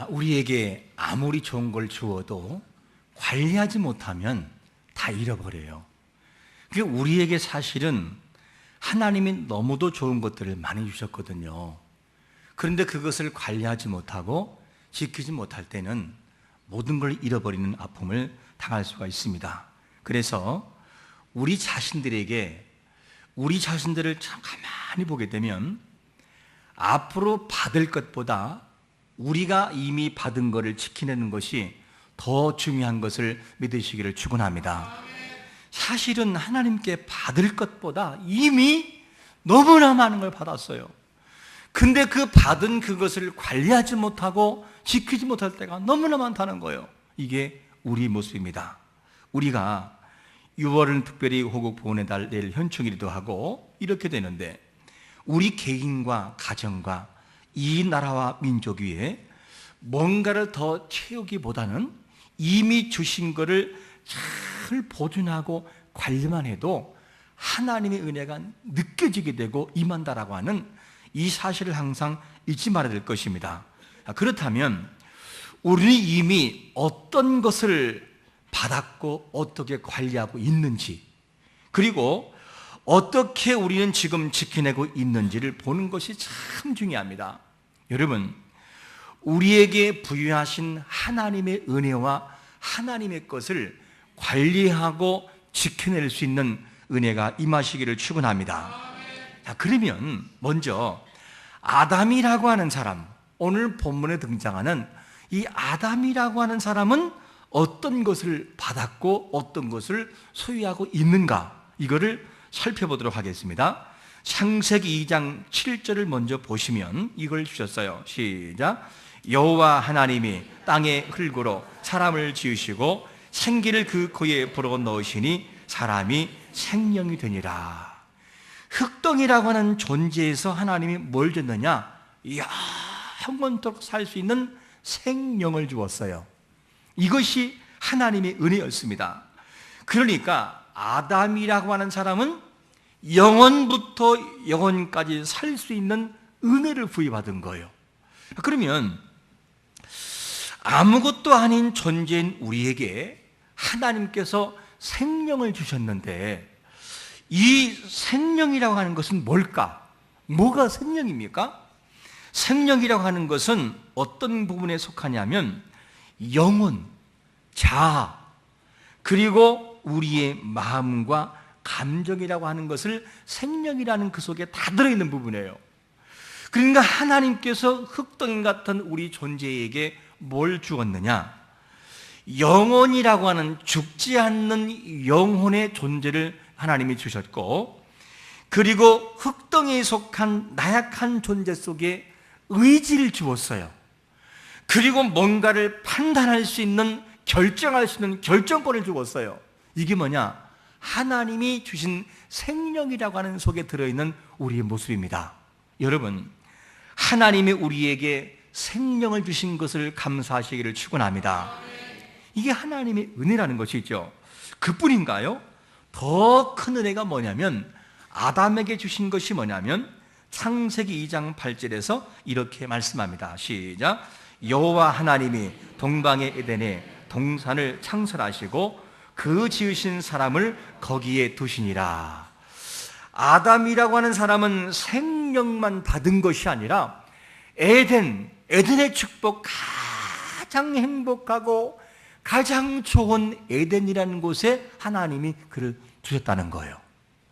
우리에게 아무리 좋은 걸 주어도 관리하지 못하면 다 잃어버려요. 그러니까 우리에게 사실은 하나님이 너무도 좋은 것들을 많이 주셨거든요. 그런데 그것을 관리하지 못하고 지키지 못할 때는 모든 걸 잃어버리는 아픔을 당할 수가 있습니다. 그래서 우리 자신들에게 우리 자신들을 참 가만히 보게 되면 앞으로 받을 것보다 우리가 이미 받은 것을 지키는 것이 더 중요한 것을 믿으시기를 축원합니다. 사실은 하나님께 받을 것보다 이미 너무나 많은 걸 받았어요. 근데 그 받은 그것을 관리하지 못하고 지키지 못할 때가 너무나 많다는 거예요. 이게 우리 모습입니다. 우리가 6월은 특별히 호국 보훈의 달, 내일 현충일이기도 하고 이렇게 되는데 우리 개인과 가정과 이 나라와 민족 위에 뭔가를 더 채우기보다는 이미 주신 것을 잘 보존하고 관리만 해도 하나님의 은혜가 느껴지게 되고 임한다라고 하는 이 사실을 항상 잊지 말아야 될 것입니다. 그렇다면 우리는 이미 어떤 것을 받았고 어떻게 관리하고 있는지, 그리고 어떻게 우리는 지금 지켜내고 있는지를 보는 것이 참 중요합니다. 여러분, 우리에게 부여하신 하나님의 은혜와 하나님의 것을 관리하고 지켜낼 수 있는 은혜가 임하시기를 축원합니다. 자, 그러면 먼저 아담이라고 하는 사람, 오늘 본문에 등장하는 이 아담이라고 하는 사람은 어떤 것을 받았고 어떤 것을 소유하고 있는가, 이거를 살펴보도록 하겠습니다. 창세기 2장 7절을 먼저 보시면 이걸 주셨어요. 시작. 여호와 하나님이 땅의 흙으로 사람을 지으시고 생기를 그 코에 불어넣으시니 사람이 생명이 되니라. 흙덩이라고 하는 존재에서 하나님이 뭘 줬느냐? 영원토록 살 수 있는 생명을 주었어요. 이것이 하나님의 은혜였습니다. 그러니까 아담이라고 하는 사람은 영원부터 영원까지 살 수 있는 은혜를 부여받은 거예요. 그러면 아무것도 아닌 존재인 우리에게 하나님께서 생명을 주셨는데 이 생명이라고 하는 것은 뭘까? 뭐가 생명입니까? 생명이라고 하는 것은 어떤 부분에 속하냐면 영혼, 자아, 그리고 우리의 마음과 감정이라고 하는 것을 생명이라는 그 속에 다 들어있는 부분이에요. 그러니까 하나님께서 흙덩이 같은 우리 존재에게 뭘 주었느냐? 영혼이라고 하는 죽지 않는 영혼의 존재를 하나님이 주셨고, 그리고 흙덩이에 속한 나약한 존재 속에 의지를 주었어요. 그리고 뭔가를 판단할 수 있는, 결정할 수 있는 결정권을 주었어요. 이게 뭐냐? 하나님이 주신 생명이라고 하는 속에 들어있는 우리의 모습입니다. 여러분, 하나님이 우리에게 생명을 주신 것을 감사하시기를 축원합니다. 이게 하나님의 은혜라는 것이죠. 그뿐인가요? 더 큰 은혜가 뭐냐면 아담에게 주신 것이 뭐냐면 창세기 2장 8절에서 이렇게 말씀합니다. 시작. 여호와 하나님이 동방의 에덴에 동산을 창설하시고 그 지으신 사람을 거기에 두시니라. 아담이라고 하는 사람은 생명만 받은 것이 아니라 에덴의 축복, 가장 행복하고 가장 좋은 에덴이라는 곳에 하나님이 그를 두셨다는 거예요.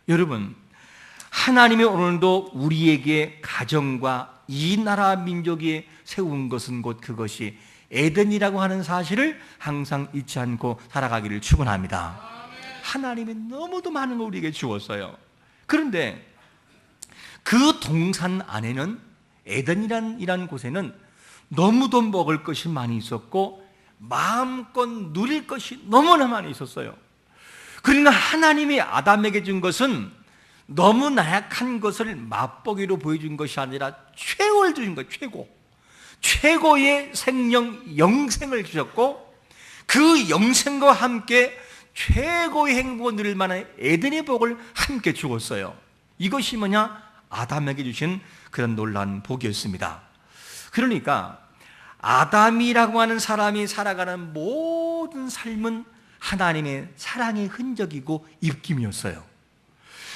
여러분, 하나님이 오늘도 우리에게 가정과 이 나라 민족이 세운 것은 곧 그것이 에덴이라고 하는 사실을 항상 잊지 않고 살아가기를 축원합니다. 하나님이 너무도 많은 걸 우리에게 주었어요. 그런데 그 동산 안에는, 에덴이라는 곳에는 너무도 먹을 것이 많이 있었고 마음껏 누릴 것이 너무나 많이 있었어요. 그러나 하나님이 아담에게 준 것은 너무 나약한 것을 맛보기로 보여준 것이 아니라 최고를 주신 거예요. 최고의 생명, 영생을 주셨고 그 영생과 함께 최고의 행복을 누릴 만한 에덴의 복을 함께 주었어요. 이것이 뭐냐? 아담에게 주신 그런 놀라운 복이었습니다. 그러니까 아담이라고 하는 사람이 살아가는 모든 삶은 하나님의 사랑의 흔적이고 입김이었어요.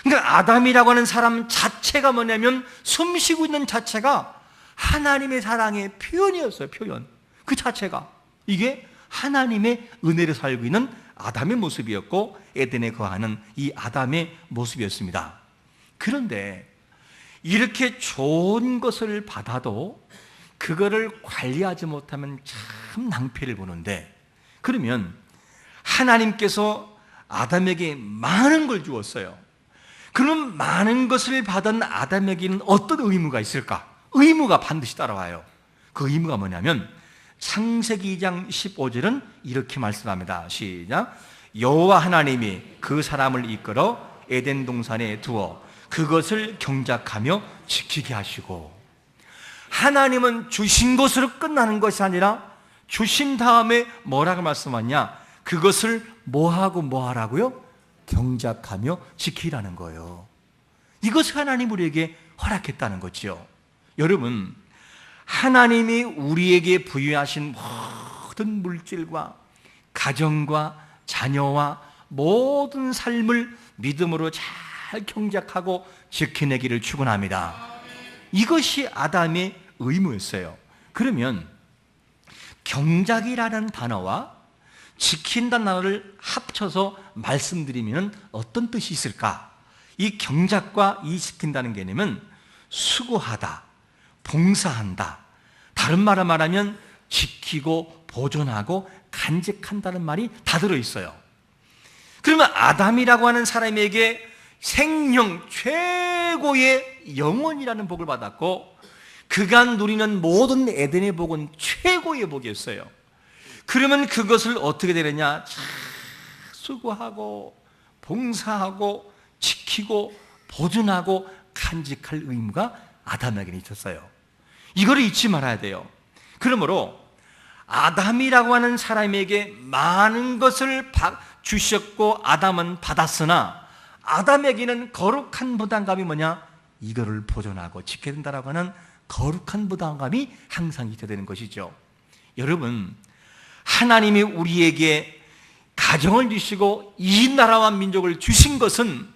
그러니까 아담이라고 하는 사람 자체가 뭐냐면 숨쉬고 있는 자체가 하나님의 사랑의 표현이었어요. 표현. 그 자체가 이게 하나님의 은혜로 살고 있는 아담의 모습이었고 에덴에 거하는 이 아담의 모습이었습니다. 그런데 이렇게 좋은 것을 받아도 그거를 관리하지 못하면 참 낭패를 보는데, 그러면 하나님께서 아담에게 많은 걸 주었어요. 그럼 많은 것을 받은 아담에게는 어떤 의무가 있을까? 의무가 반드시 따라와요. 그 의무가 뭐냐면 창세기 2장 15절은 이렇게 말씀합니다. 시작. 여호와 하나님이 그 사람을 이끌어 에덴 동산에 두어 그것을 경작하며 지키게 하시고, 하나님은 주신 것으로 끝나는 것이 아니라 주신 다음에 뭐라고 말씀하냐? 그것을 뭐하고 뭐하라고요? 경작하며 지키라는 거예요. 이것을 하나님 우리에게 허락했다는 거죠. 여러분, 하나님이 우리에게 부여하신 모든 물질과 가정과 자녀와 모든 삶을 믿음으로 잘 경작하고 지켜내기를 축원합니다. 이것이 아담의 의무였어요. 그러면 경작이라는 단어와 지킨다는 단어를 합쳐서 말씀드리면 어떤 뜻이 있을까? 이 경작과 이 지킨다는 개념은 수고하다, 봉사한다, 다른 말로 말하면 지키고 보존하고 간직한다는 말이 다 들어있어요. 그러면 아담이라고 하는 사람에게 생명 최고의 영원이라는 복을 받았고, 그가 누리는 모든 에덴의 복은 최고의 복이었어요. 그러면 그것을 어떻게 되느냐? 수고하고 봉사하고 지키고 보존하고 간직할 의무가 아담에게는 있었어요. 이거를 잊지 말아야 돼요. 그러므로 아담이라고 하는 사람에게 많은 것을 주셨고 아담은 받았으나 아담에게는 거룩한 부담감이 뭐냐? 이거를 보존하고 지켜야 된다라고 하는 거룩한 부담감이 항상 있어야 되는 것이죠. 여러분, 하나님이 우리에게 가정을 주시고 이 나라와 민족을 주신 것은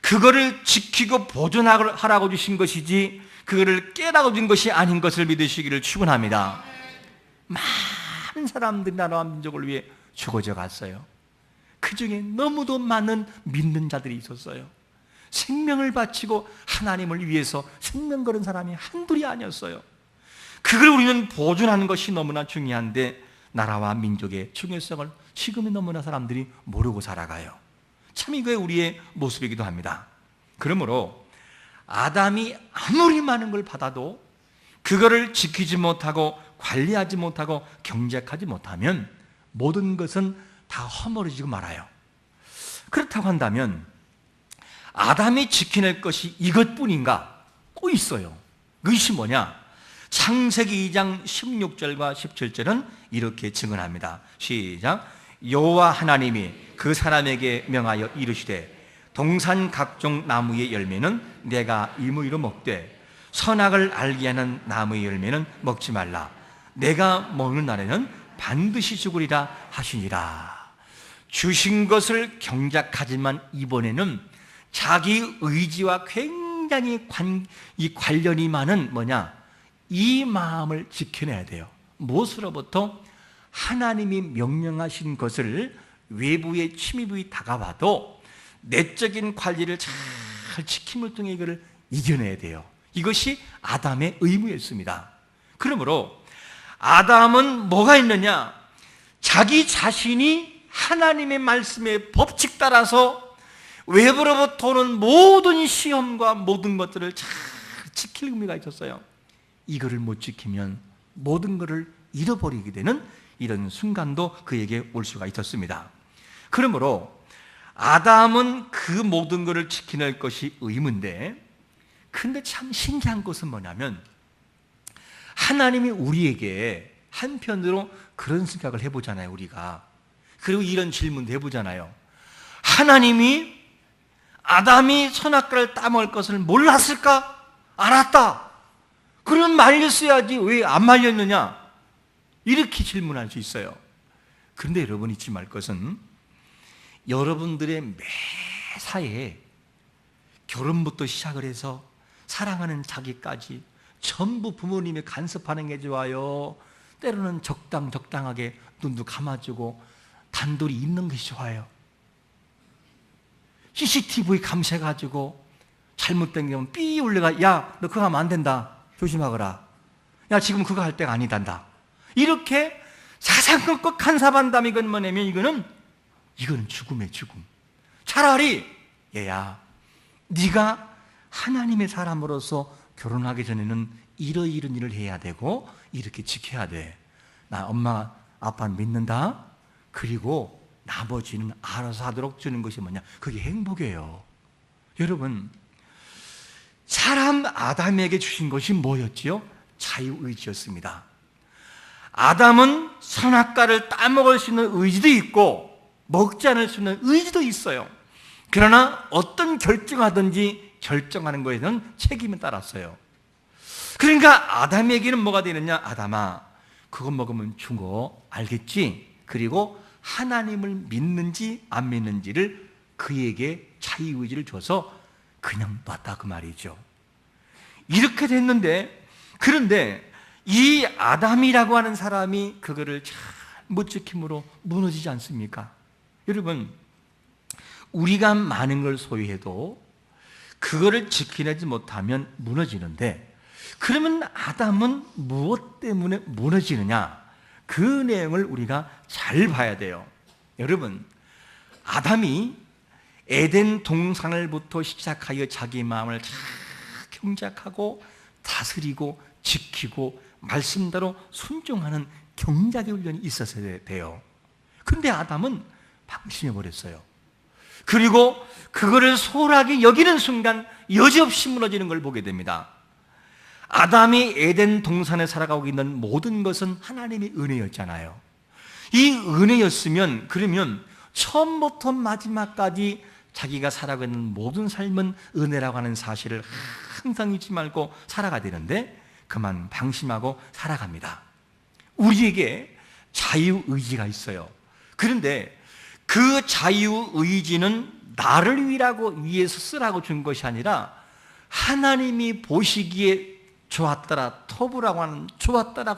그거를 지키고 보존하라고 주신 것이지 그거를 깨라고 준 것이 아닌 것을 믿으시기를 축원합니다. 많은 사람들이 나라와 민족을 위해 죽어져 갔어요. 그 중에 너무도 많은 믿는 자들이 있었어요. 생명을 바치고 하나님을 위해서 생명 걸은 사람이 한둘이 아니었어요. 그걸 우리는 보존하는 것이 너무나 중요한데 나라와 민족의 중요성을 지금은 너무나 사람들이 모르고 살아가요. 참 이게 우리의 모습이기도 합니다. 그러므로 아담이 아무리 많은 걸 받아도 그거를 지키지 못하고 관리하지 못하고 경작하지 못하면 모든 것은 다 허물어지고 말아요. 그렇다고 한다면 아담이 지켜낼 것이 이것뿐인가? 또 있어요. 그것이 뭐냐? 창세기 2장 16절과 17절은 이렇게 증언합니다. 시작. 여호와 하나님이 그 사람에게 명하여 이르시되 동산 각종 나무의 열매는 내가 임의로 먹되 선악을 알게 하는 나무의 열매는 먹지 말라. 내가 먹는 날에는 반드시 죽으리라 하시니라. 주신 것을 경작하지만 이번에는 자기 의지와 굉장히 관련이 많은 뭐냐? 이 마음을 지켜내야 돼요. 무엇으로부터? 하나님이 명령하신 것을 외부의 침입이 다가와도 내적인 관리를 잘 지킴을 통해 이거를 이겨내야 돼요. 이것이 아담의 의무였습니다. 그러므로 아담은 뭐가 있느냐? 자기 자신이 하나님의 말씀의 법칙 따라서 외부로부터 오는 모든 시험과 모든 것들을 잘 지킬 의무가 있었어요. 이거를 못 지키면 모든 것을 잃어버리게 되는 이런 순간도 그에게 올 수가 있었습니다. 그러므로 아담은 그 모든 것을 지켜낼 것이 의무인데, 근데 참 신기한 것은 뭐냐면 하나님이 우리에게 한편으로 그런 생각을 해보잖아요. 우리가. 그리고 이런 질문도 해보잖아요. 하나님이 아담이 선악과를 따먹을 것을 몰랐을까? 알았다. 그럼 말렸어야지 왜 안 말렸느냐? 이렇게 질문할 수 있어요. 그런데 여러분 잊지 말 것은 여러분들의 매사에 결혼부터 시작을 해서 사랑하는 자기까지 전부 부모님이 간섭하는 게 좋아요? 때로는 적당하게 눈도 감아주고 단둘이 있는 것이 좋아요? CCTV 감시해가지고 잘못된 경우는 삐 올려가, 야, 너 그거 하면 안 된다, 조심하거라, 야, 지금 그거 할 때가 아니단다, 이렇게 사상껏 간섭한다면 이건 뭐냐면 이거는 죽음의 죽음. 차라리 얘야, 네가 하나님의 사람으로서 결혼하기 전에는 이런 일을 해야 되고 이렇게 지켜야 돼. 나 엄마 아빠는 믿는다. 그리고 나머지는 알아서 하도록 주는 것이 뭐냐? 그게 행복이에요. 여러분, 사람 아담에게 주신 것이 뭐였지요? 자유의지였습니다. 아담은 선악과를 따먹을 수 있는 의지도 있고 먹지 않을 수 있는 의지도 있어요. 그러나 어떤 결정하든지 결정하는 것에는 책임이 따랐어요. 그러니까 아담에게는 뭐가 되느냐? 아담아, 그거 먹으면 죽어, 알겠지? 그리고 하나님을 믿는지 안 믿는지를 그에게 자유의지를 줘서 그냥 놨다, 그 말이죠. 이렇게 됐는데, 그런데 이 아담이라고 하는 사람이 그거를 잘 못 지킴으로 무너지지 않습니까? 여러분, 우리가 많은 걸 소유해도 그거를 지키지 못하면 무너지는데, 그러면 아담은 무엇 때문에 무너지느냐? 그 내용을 우리가 잘 봐야 돼요. 여러분, 아담이 에덴 동산을부터 시작하여 자기 마음을 잘 경작하고 다스리고 지키고 말씀대로 순종하는 경작의 훈련이 있었어야 돼요. 그런데 아담은 방심해버렸어요. 그리고 그거를 소홀하게 여기는 순간 여지없이 무너지는 걸 보게 됩니다. 아담이 에덴 동산에 살아가고 있는 모든 것은 하나님의 은혜였잖아요. 이 은혜였으면, 그러면 처음부터 마지막까지 자기가 살아가고 있는 모든 삶은 은혜라고 하는 사실을 항상 잊지 말고 살아가야 되는데 그만 방심하고 살아갑니다. 우리에게 자유의지가 있어요. 그런데 그 자유의지는 나를 위해서 쓰라고 준 것이 아니라 하나님이 보시기에 좋았다라고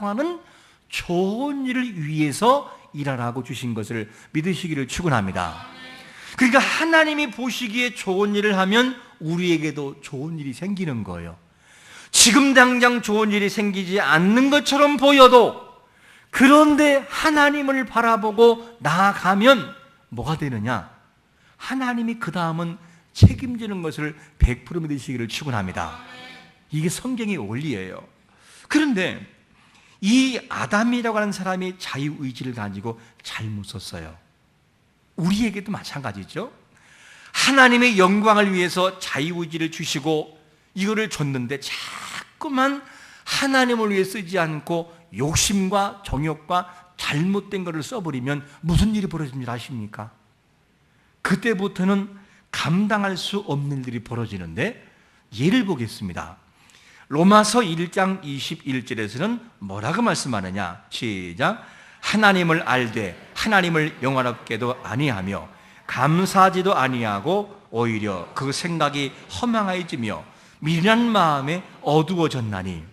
하는 좋은 일을 위해서 일하라고 주신 것을 믿으시기를 축원합니다. 그러니까 하나님이 보시기에 좋은 일을 하면 우리에게도 좋은 일이 생기는 거예요. 지금 당장 좋은 일이 생기지 않는 것처럼 보여도, 그런데 하나님을 바라보고 나아가면 뭐가 되느냐? 하나님이 그 다음은 책임지는 것을 100% 믿으시기를 축원합니다. 이게 성경의 원리예요. 그런데 이 아담이라고 하는 사람이 자유의지를 가지고 잘못 썼어요. 우리에게도 마찬가지죠. 하나님의 영광을 위해서 자유의지를 주시고 이거를 줬는데 자꾸만 하나님을 위해 쓰지 않고 욕심과 정욕과 잘못된 것을 써버리면 무슨 일이 벌어집니다 아십니까? 그때부터는 감당할 수 없는 일들이 벌어지는데, 예를 보겠습니다. 로마서 1장 21절에서는 뭐라고 말씀하느냐? 시작. 하나님을 알되 하나님을 영화롭게도 아니하며 감사하지도 아니하고 오히려 그 생각이 허망해지며 미련한 마음에 어두워졌나니,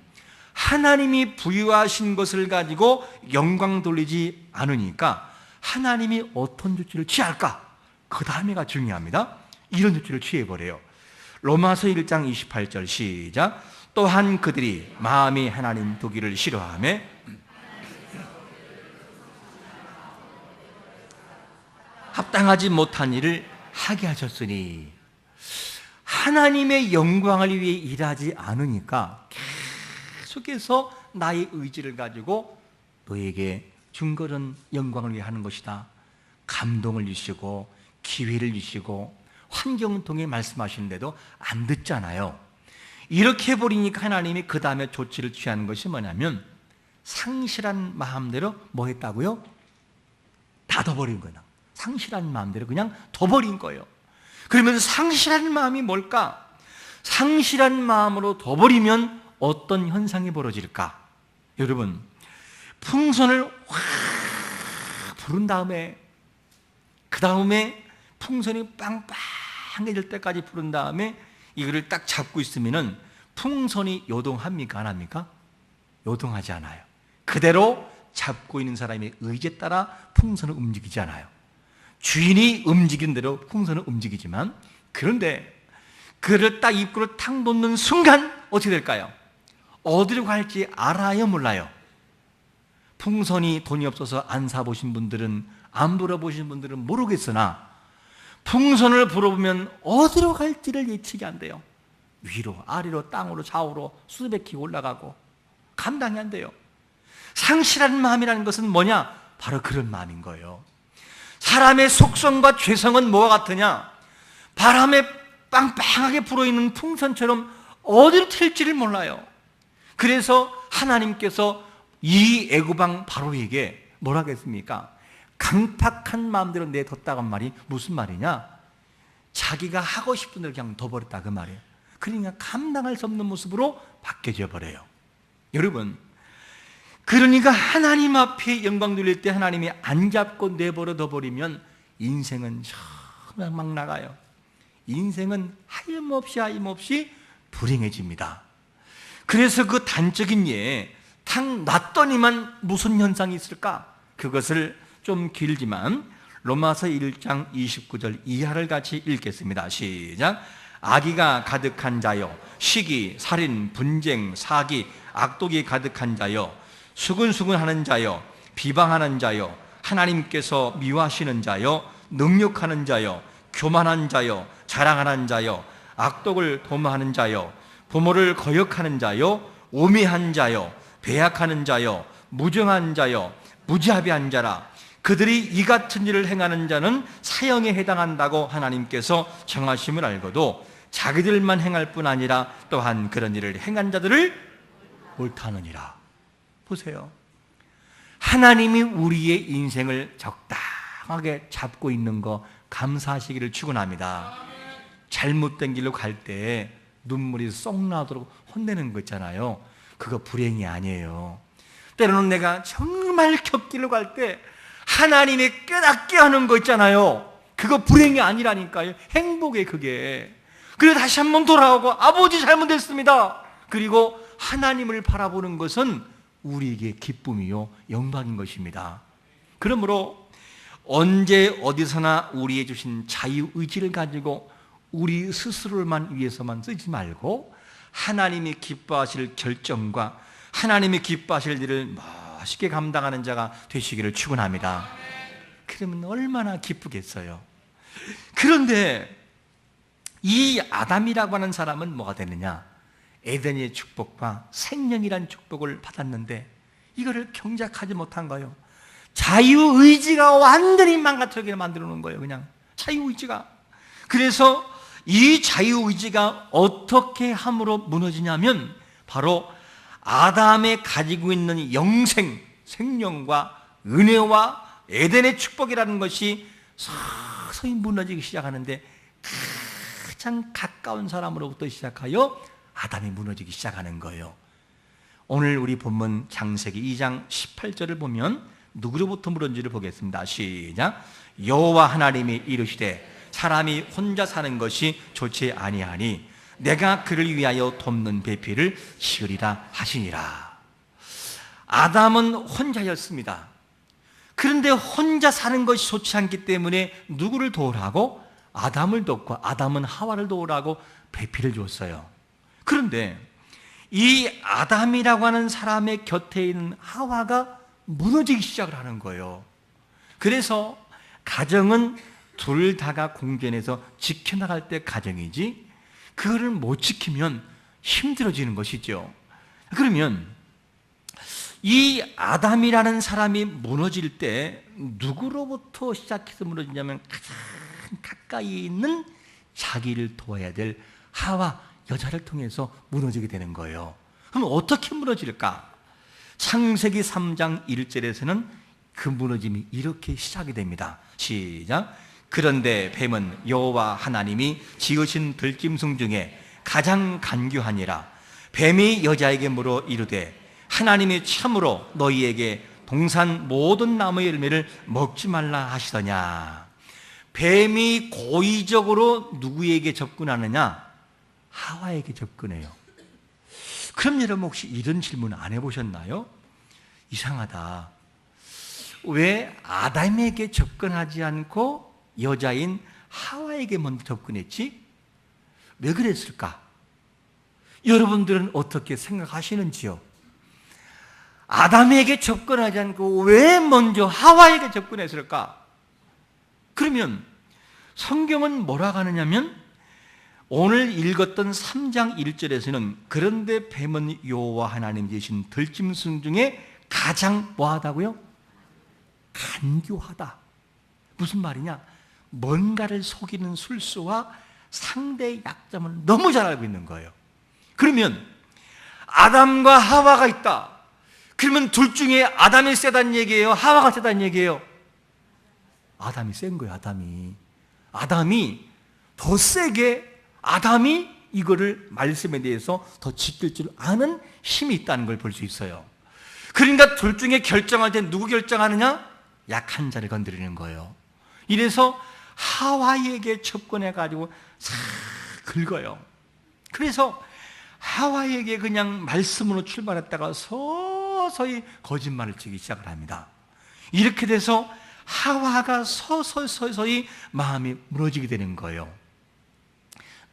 하나님이 부여하신 것을 가지고 영광 돌리지 않으니까 하나님이 어떤 조치를 취할까? 그 다음에가 중요합니다. 이런 조치를 취해버려요. 로마서 1장 28절 시작. 또한 그들이 마음이 하나님 두기를 싫어하며 합당하지 못한 일을 하게 하셨으니, 하나님의 영광을 위해 일하지 않으니까 계속해서 나의 의지를 가지고 너에게 준 것은 영광을 위해 하는 것이다, 감동을 주시고 기회를 주시고 환경을 통해 말씀하시는데도 안 듣잖아요. 이렇게 해버리니까 하나님이 그 다음에 조치를 취하는 것이 뭐냐면 상실한 마음대로 뭐 했다고요? 다 둬버린 거예요. 상실한 마음대로 그냥 둬버린 거예요. 그러면서 상실한 마음이 뭘까? 상실한 마음으로 둬버리면 어떤 현상이 벌어질까? 여러분, 풍선을 확 부른 다음에, 그 다음에 풍선이 빵빵해질 때까지 부른 다음에 이거를 딱 잡고 있으면은 풍선이 요동합니까? 안 합니까? 요동하지 않아요. 그대로 잡고 있는 사람의 의지에 따라 풍선은 움직이지 않아요. 주인이 움직이는 대로 풍선은 움직이지만, 그런데 그를 딱 입구를 탁 놓는 순간 어떻게 될까요? 어디로 갈지 알아요, 몰라요? 풍선이 돈이 없어서 안 사보신 분들은, 안 불어보신 분들은 모르겠으나 풍선을 불어보면 어디로 갈지를 예측이 안 돼요. 위로, 아래로, 땅으로, 좌우로 수백 키 올라가고 감당이 안 돼요. 상실한 마음이라는 것은 뭐냐? 바로 그런 마음인 거예요. 사람의 속성과 죄성은 뭐와 같으냐? 바람에 빵빵하게 불어있는 풍선처럼 어디로 튈지를 몰라요. 그래서 하나님께서 이 애굽왕 바로에게 뭐라 하겠습니까? 강팍한 마음대로 내뒀다간 말이 무슨 말이냐? 자기가 하고 싶은 대로 그냥 둬버렸다 그 말이에요. 그러니까 감당할 수 없는 모습으로 바뀌어져 버려요. 여러분, 그러니까 하나님 앞에 영광 돌릴 때 하나님이 안 잡고 내버려 둬버리면 인생은 정말 막 나가요. 인생은 하염없이 불행해집니다. 그래서 그 단적인 예, 탁 놨더니만 무슨 현상이 있을까? 그것을 좀 길지만 로마서 1장 29절 이하를 같이 읽겠습니다. 시작. 악의가 가득한 자여, 시기, 살인, 분쟁, 사기, 악독이 가득한 자여, 수근수근하는 자여, 비방하는 자여, 하나님께서 미워하시는 자여, 능욕하는 자여, 교만한 자여, 자랑하는 자여, 악독을 도모하는 자여, 부모를 거역하는 자여, 오미한 자여, 배약하는 자여, 무정한 자여, 무자비한 자라. 그들이 이 같은 일을 행하는 자는 사형에 해당한다고 하나님께서 정하심을 알고도 자기들만 행할 뿐 아니라 또한 그런 일을 행한 자들을 옳다느니라. 보세요. 하나님이 우리의 인생을 적당하게 잡고 있는 거 감사하시기를 축원합니다. 잘못된 길로 갈 때 눈물이 쏙 나도록 혼내는 거 있잖아요. 그거 불행이 아니에요. 때로는 내가 정말 곁길로 갈 때 하나님이 깨닫게 하는 거 있잖아요. 그거 불행이 아니라니까요. 행복에 그게. 그리고 다시 한번 돌아오고 아버지 잘못했습니다. 그리고 하나님을 바라보는 것은 우리에게 기쁨이요 영광인 것입니다. 그러므로 언제 어디서나 우리의 주신 자유의지를 가지고 우리 스스로만 위해서만 쓰지 말고 하나님이 기뻐하실 결정과 하나님이 기뻐하실 일을 멋있게 감당하는 자가 되시기를 축원합니다. 그러면 얼마나 기쁘겠어요. 그런데 이 아담이라고 하는 사람은 뭐가 되느냐? 에덴의 축복과 생명이란 축복을 받았는데 이거를 경작하지 못한 거예요. 자유의지가 완전히 망가뜨리게 만들어 놓은 거예요. 그냥 자유의지가. 그래서 이 자유의지가 어떻게 함으로 무너지냐면 바로 아담이 가지고 있는 영생, 생명과 은혜와 에덴의 축복이라는 것이 서서히 무너지기 시작하는데 가장 가까운 사람으로부터 시작하여 아담이 무너지기 시작하는 거예요. 오늘 우리 본문 창세기 2장 18절을 보면 누구로부터 무너지를 보겠습니다. 시작. 여호와 하나님이 이르시되 사람이 혼자 사는 것이 좋지 아니하니 내가 그를 위하여 돕는 배필을 지으리라 하시니라. 아담은 혼자였습니다. 그런데 혼자 사는 것이 좋지 않기 때문에 누구를 도우라고? 아담을 돕고 아담은 하와를 도우라고 배필을 줬어요. 그런데 이 아담이라고 하는 사람의 곁에 있는 하와가 무너지기 시작을 하는 거예요. 그래서 가정은 둘 다가 공존해서 지켜나갈 때 가정이지 그거를 못 지키면 힘들어지는 것이죠. 그러면 이 아담이라는 사람이 무너질 때 누구로부터 시작해서 무너지냐면 가장 가까이 있는 자기를 도와야 될 하와 여자를 통해서 무너지게 되는 거예요. 그럼 어떻게 무너질까? 창세기 3장 1절에서는 그 무너짐이 이렇게 시작이 됩니다. 시작. 그런데 뱀은 여호와 하나님이 지으신 들짐승 중에 가장 간교하니라. 뱀이 여자에게 물어 이르되 하나님이 참으로 너희에게 동산 모든 나무의 열매를 먹지 말라 하시더냐? 뱀이 고의적으로 누구에게 접근하느냐? 하와에게 접근해요. 그럼 여러분 혹시 이런 질문 안 해보셨나요? 이상하다. 왜 아담에게 접근하지 않고 여자인 하와에게 먼저 접근했지? 왜 그랬을까? 여러분들은 어떻게 생각하시는지요? 아담에게 접근하지 않고 왜 먼저 하와에게 접근했을까? 그러면 성경은 뭐라고 하느냐면 오늘 읽었던 3장 1절에서는 그런데 뱀은 여호와 하나님 되신 들짐승 중에 가장 뭐하다고요? 간교하다. 무슨 말이냐? 뭔가를 속이는 술수와 상대의 약점을 너무 잘 알고 있는 거예요. 그러면 아담과 하와가 있다. 그러면 둘 중에 아담이 세다는 얘기예요? 하와가 세다는 얘기예요? 아담이 센 거예요. 아담이 더 세게 아담이 이거를 말씀에 대해서 더 지킬 줄 아는 힘이 있다는 걸 볼 수 있어요. 그러니까 둘 중에 결정할 때 누구 결정하느냐? 약한 자를 건드리는 거예요. 이래서 하와에게 접근해가지고 싹 긁어요. 그래서 하와에게 그냥 말씀으로 출발했다가 서서히 거짓말을 치기 시작을 합니다. 이렇게 돼서 하와가 서서히 마음이 무너지게 되는 거예요.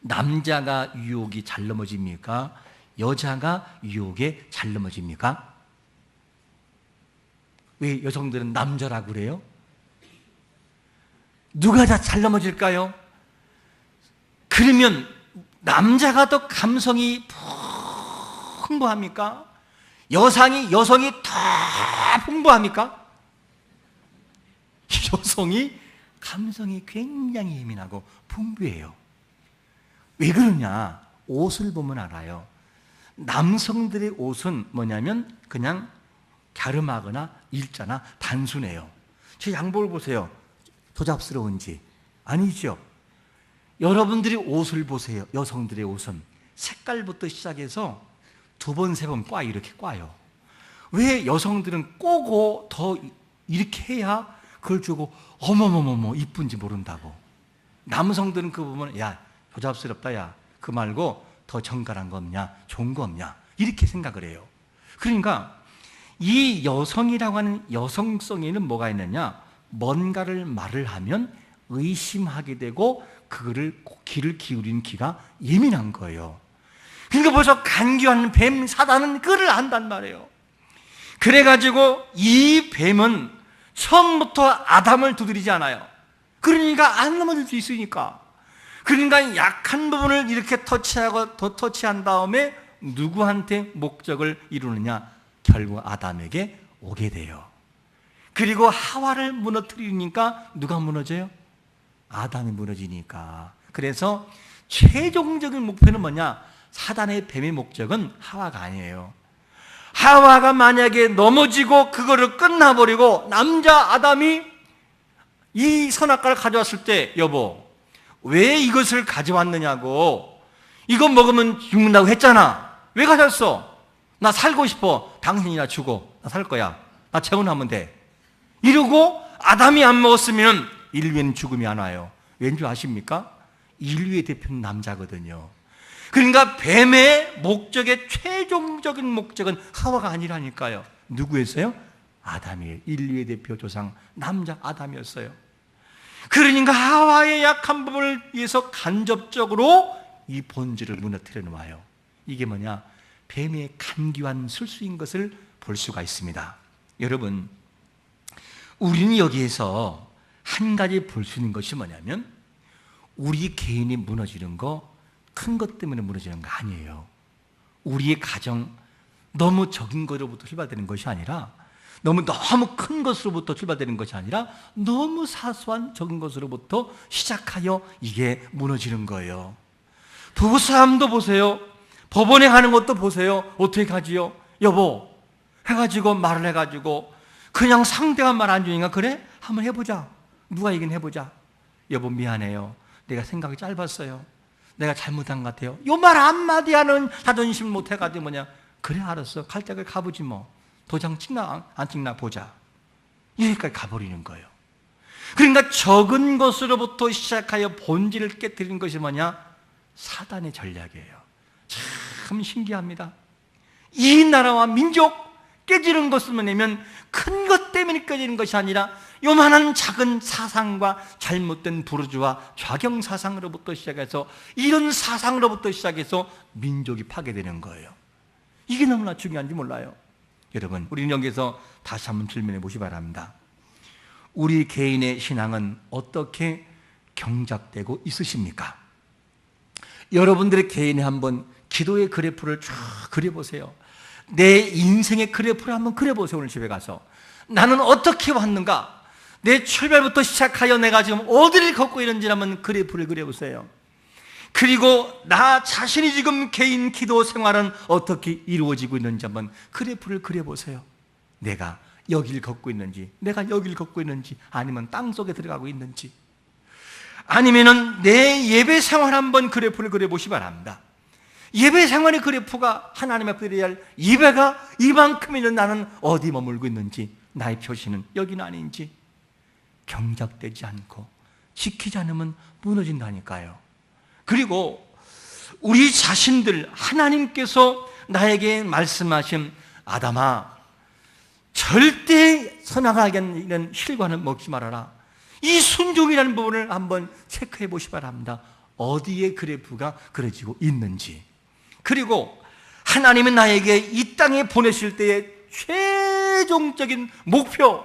남자가 유혹이 잘 넘어집니까? 여자가 유혹에 잘 넘어집니까? 왜 여성들은 남자라고 그래요? 누가 다 잘 넘어질까요? 그러면 남자가 더 감성이 풍부합니까? 여성이 더 풍부합니까? 여성이 감성이 굉장히 예민하고 풍부해요. 왜 그러냐? 옷을 보면 알아요. 남성들의 옷은 뭐냐면 그냥 갸름하거나 일자나 단순해요. 제 양복을 보세요. 조잡스러운지. 아니죠. 여러분들이 옷을 보세요. 여성들의 옷은 색깔부터 시작해서 두 번, 세 번 이렇게 꽈요. 왜 여성들은 꼬고 더 이렇게 해야 그걸 주고 어머머머머 이쁜지 모른다고. 남성들은 그거 보면 야 조잡스럽다 야 그 말고 더 정갈한 거 없냐 좋은 거 없냐 이렇게 생각을 해요. 그러니까 이 여성이라고 하는 여성성에는 뭐가 있느냐? 뭔가를 말을 하면 의심하게 되고 그거를 귀를 기울이는 귀가 예민한 거예요. 그러니까 벌써 간교한 뱀 사단은 그를 안단 말이에요. 그래가지고 이 뱀은 처음부터 아담을 두드리지 않아요. 그러니까 안 넘어질 수 있으니까. 그러니까 약한 부분을 이렇게 터치하고 더 터치한 다음에 누구한테 목적을 이루느냐? 결국 아담에게 오게 돼요. 그리고 하와를 무너뜨리니까 누가 무너져요? 아담이 무너지니까. 그래서 최종적인 목표는 뭐냐? 사단의 뱀의 목적은 하와가 아니에요. 하와가 만약에 넘어지고 그거를 끝나버리고 남자 아담이 이 선악과를 가져왔을 때 여보 왜 이것을 가져왔느냐고. 이거 먹으면 죽는다고 했잖아. 왜 가져왔어? 나 살고 싶어. 당신이나 주고 나 살 거야. 나 재혼하면 돼. 이러고 아담이 안 먹었으면 인류에는 죽음이 안 와요. 왠지 아십니까? 인류의 대표는 남자거든요. 그러니까 뱀의 목적의 최종적인 목적은 하와가 아니라니까요. 누구였어요? 아담이에요. 인류의 대표 조상 남자 아담이었어요. 그러니까 하와의 약한 부분을 위해서 간접적으로 이 본질을 무너뜨려 놓아요. 이게 뭐냐? 뱀의 간교한 술수인 것을 볼 수가 있습니다. 여러분, 우리는 여기에서 한 가지 볼 수 있는 것이 뭐냐면 우리 개인이 무너지는 거 큰 것 때문에 무너지는 거 아니에요. 우리의 가정 너무 적은 것으로부터 출발되는 것이 아니라 너무 큰 것으로부터 출발되는 것이 아니라 너무 사소한 적은 것으로부터 시작하여 이게 무너지는 거예요. 부부싸움도 보세요. 법원에 가는 것도 보세요. 어떻게 가지요? 여보 해가지고 말을 해가지고 그냥 상대가 말 안 주니까 그래? 한번 해보자. 누가 이긴 해보자. 여보 미안해요. 내가 생각이 짧았어요. 내가 잘못한 것 같아요. 요 말 한마디 하는 자존심 못해가지고 뭐냐. 그래 알았어. 갈 때까지 가보지 뭐. 도장 찍나 안 찍나 보자. 여기까지 가버리는 거예요. 그러니까 적은 것으로부터 시작하여 본질을 깨뜨리는 것이 뭐냐? 사단의 전략이에요. 참 신기합니다. 이 나라와 민족 깨지는 것을 뭐냐면 큰 것 때문에 깨지는 것이 아니라 요만한 작은 사상과 잘못된 부르주아 좌경 사상으로부터 시작해서 이런 사상으로부터 시작해서 민족이 파괴되는 거예요. 이게 너무나 중요한지 몰라요. 여러분, 우리는 여기서 다시 한번 질문해 보시기 바랍니다. 우리 개인의 신앙은 어떻게 경작되고 있으십니까? 여러분들의 개인의 한번 기도의 그래프를 쭉 그려보세요. 내 인생의 그래프를 한번 그려보세요. 오늘 집에 가서 나는 어떻게 왔는가? 내 출발부터 시작하여 내가 지금 어디를 걷고 있는지 한번 그래프를 그려보세요. 그리고 나 자신이 지금 개인 기도 생활은 어떻게 이루어지고 있는지 한번 그래프를 그려보세요. 내가 여길 걷고 있는지, 내가 여길 걷고 있는지, 아니면 땅속에 들어가고 있는지, 아니면은 내 예배 생활 한번 그래프를 그려보시기 바랍니다. 예배 생활의 그래프가 하나님 앞에 드려야 할 예배가 이만큼이면 나는 어디 머물고 있는지, 나의 표시는 여기는 아닌지, 경작되지 않고 지키지 않으면 무너진다니까요. 그리고 우리 자신들, 하나님께서 나에게 말씀하신 아담아, 절대 선악하게 하는 실과는 먹지 말아라. 이 순종이라는 부분을 한번 체크해 보시기 바랍니다. 어디에 그래프가 그려지고 있는지. 그리고 하나님은 나에게 이 땅에 보내실 때의 최종적인 목표,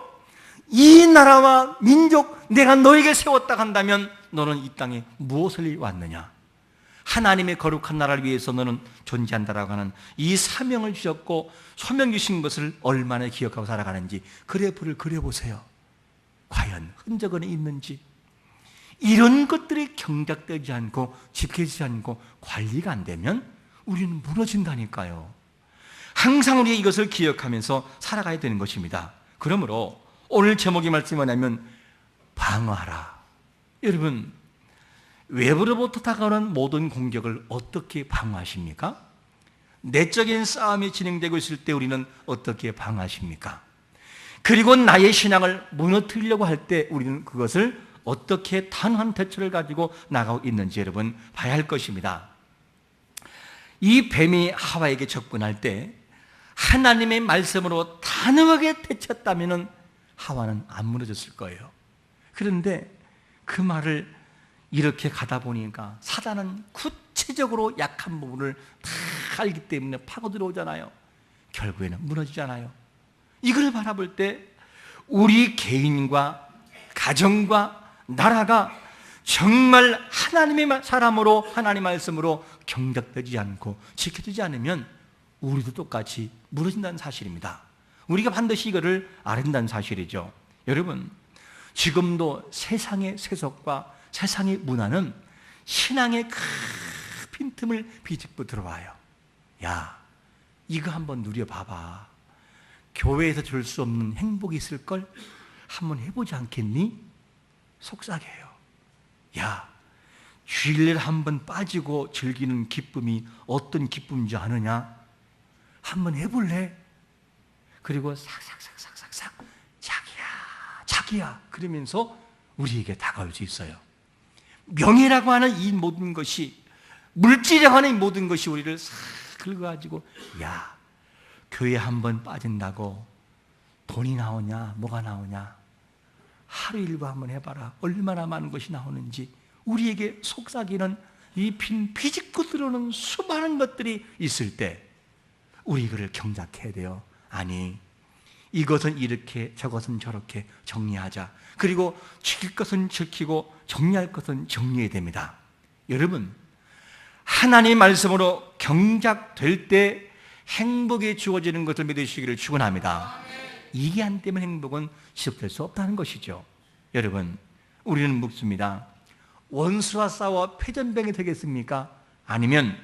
이 나라와 민족 내가 너에게 세웠다 한다면 너는 이 땅에 무엇을 왔느냐? 하나님의 거룩한 나라를 위해서 너는 존재한다라고 하는 이 사명을 주셨고 소명 주신 것을 얼마나 기억하고 살아가는지 그래프를 그려보세요. 과연 흔적은 있는지. 이런 것들이 경작되지 않고 지켜지지 않고 관리가 안 되면 우리는 무너진다니까요. 항상 우리가 이것을 기억하면서 살아가야 되는 것입니다. 그러므로 오늘 제목의 말씀이 뭐냐면 방어하라. 여러분, 외부로부터 다가오는 모든 공격을 어떻게 방어하십니까? 내적인 싸움이 진행되고 있을 때 우리는 어떻게 방어하십니까? 그리고 나의 신앙을 무너뜨리려고 할 때 우리는 그것을 어떻게 단호한 대처를 가지고 나가고 있는지 여러분 봐야 할 것입니다. 이 뱀이 하와에게 접근할 때 하나님의 말씀으로 단호하게 대처했다면 하와는 안 무너졌을 거예요. 그런데 그 말을 이렇게 가다 보니까 사단은 구체적으로 약한 부분을 다 알기 때문에 파고 들어오잖아요. 결국에는 무너지잖아요. 이걸 바라볼 때 우리 개인과 가정과 나라가 정말 하나님의 사람으로 하나님 말씀으로 경작되지 않고 지켜지지 않으면 우리도 똑같이 무너진다는 사실입니다. 우리가 반드시 이거를 알아야 된다는 사실이죠. 여러분, 지금도 세상의 세속과 세상의 문화는 신앙의 큰 빈틈을 비집고 들어와요. 야, 이거 한번 누려봐봐. 교회에서 줄 수 없는 행복이 있을걸? 한번 해보지 않겠니? 속삭여요. 야, 주일날 한번 빠지고 즐기는 기쁨이 어떤 기쁨인지 아느냐? 한번 해볼래? 그리고 싹싹싹싹싹 자기야 그러면서 우리에게 다가올 수 있어요. 명예라고 하는 이 모든 것이, 물질이라고 하는 이 모든 것이 우리를 싹 긁어가지고, 야, 교회 한번 빠진다고 돈이 나오냐, 뭐가 나오냐, 하루 일과 한번 해봐라, 얼마나 많은 것이 나오는지. 우리에게 속삭이는 이 비집고 들어오는 수많은 것들이 있을 때 우리 이거를 경작해야 돼요. 아니, 이것은 이렇게, 저것은 저렇게 정리하자. 그리고 지킬 것은 지키고 정리할 것은 정리해야 됩니다. 여러분, 하나님 말씀으로 경작될 때 행복이 주어지는 것을 믿으시기를 축원합니다. 이게 안 되면 행복은 지속될 수 없다는 것이죠. 여러분, 우리는 묻습니다. 원수와 싸워 패전병이 되겠습니까? 아니면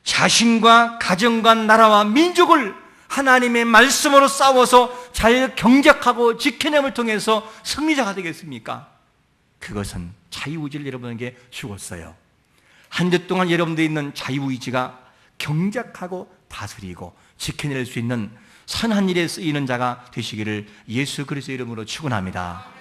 자신과 가정과 나라와 민족을 하나님의 말씀으로 싸워서 잘 경작하고 지켜냄을 통해서 승리자가 되겠습니까? 그것은 자유의지를 여러분에게 주었어요. 한 주 동안 여러분들이 있는 자유의지가 경작하고 다스리고 지켜낼 수 있는 선한 일에 쓰이는 자가 되시기를 예수 그리스도의 이름으로 축원합니다.